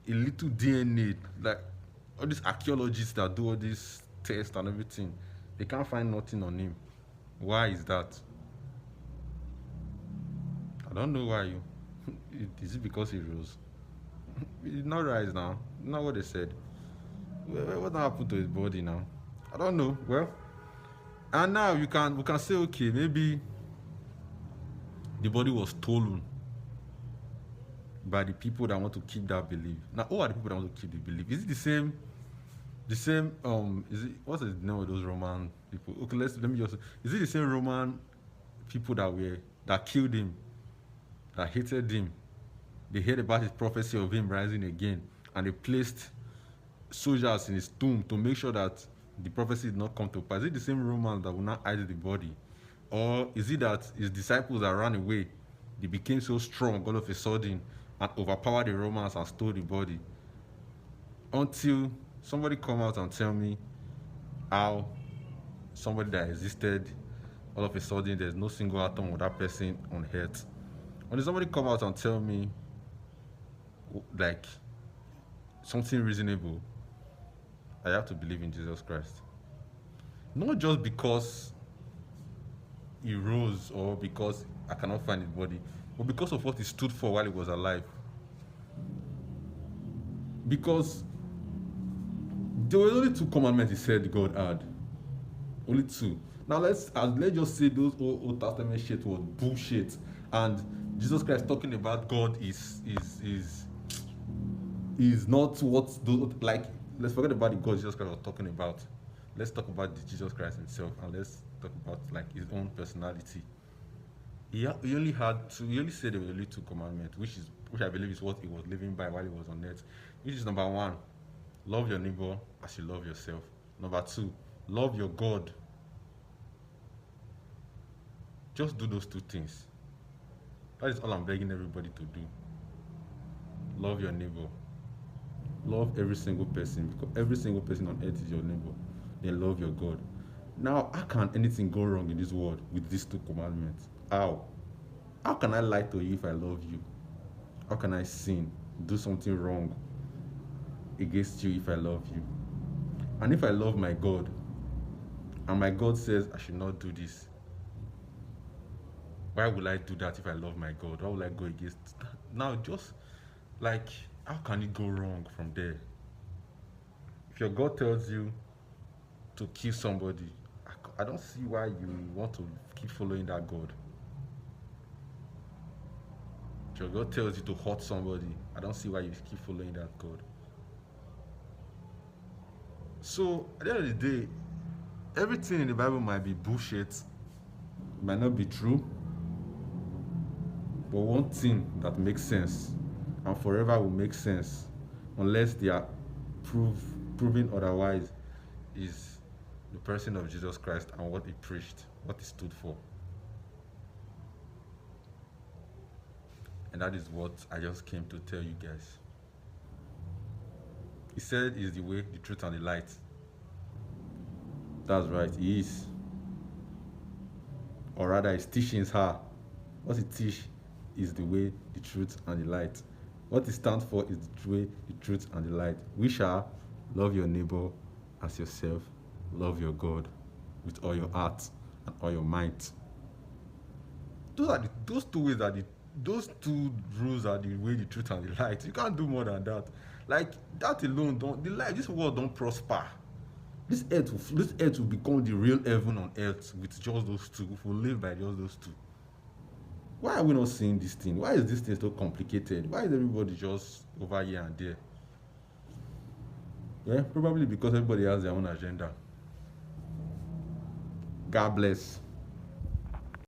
a little DNA, like all these archaeologists that do all these tests and everything, they can't find nothing on him. Why is that? I don't know why you. Is it because he rose? He did not rise now. Not what they said. What happened to his body now? I don't know. Well, and now we can say okay, maybe the body was stolen by the people that want to keep that belief. Now, who are the people that want to keep the belief? Is it the same is it what's the name of those Roman people? Okay, let me just, is it the same Roman people that killed him, that hated him? They heard about his prophecy of him rising again, and they placed soldiers in his tomb to make sure that the prophecy did not come to pass. Is it the same Romans that will not hide the body? Or is it that his disciples that ran away, they became so strong all of a sudden and overpowered the Romans and stole the body? Until somebody come out and tell me how somebody that existed, all of a sudden there's no single atom of that person on earth. When somebody come out and tell me like something reasonable, I have to believe in Jesus Christ. Not just because he rose or because I cannot find his body, but because of what he stood for while he was alive. Because there were only two commandments he said God had. Only two. Now let's just say those Old Testament shit was bullshit, and Jesus Christ talking about God is not what those, like, let's forget about the God Jesus Christ was talking about. Let's talk about the Jesus Christ himself, and let's talk about like his own personality. He only had two. He only said there were only two commandments, which I believe is what he was living by while he was on earth. Which is number one, love your neighbor as you love yourself. Number two, love your God. Just do those two things. That is all I'm begging everybody to do. Love your neighbor. Love every single person, because every single person on earth is your neighbor. Then love your God. Now, how can anything go wrong in this world with these two commandments? How? How can I lie to you if I love you? How can I sin, do something wrong against you if I love you? And if I love my God, and my God says I should not do this, why will I do that if I love my God? Why will I go against that? Now, just like, how can it go wrong from there? If your God tells you to kill somebody, I don't see why you want to keep following that God. If your God tells you to hurt somebody, I don't see why you keep following that God. So at the end of the day, everything in the Bible might be bullshit, might not be true, but one thing that makes sense and forever will make sense, unless they are proven otherwise, is the person of Jesus Christ and what he preached, what he stood for. And that is what I just came to tell you guys. He said he's the way, the truth, and the light. That's right, he is. Or rather, his teachings are. What he teach is the way, the truth, and the light. What he stands for is the way, the truth, and the light. We shall love your neighbor as yourself. Love your God with all your heart and all your might. Those two rules are the way, the truth, and the light. You can't do more than that. Like that alone, this world don't prosper. This earth will become the real heaven on earth with just those two. If we live by just those two. Why are we not seeing this thing? Why is this thing so complicated? Why is everybody just over here and there? Yeah, probably because everybody has their own agenda. God bless.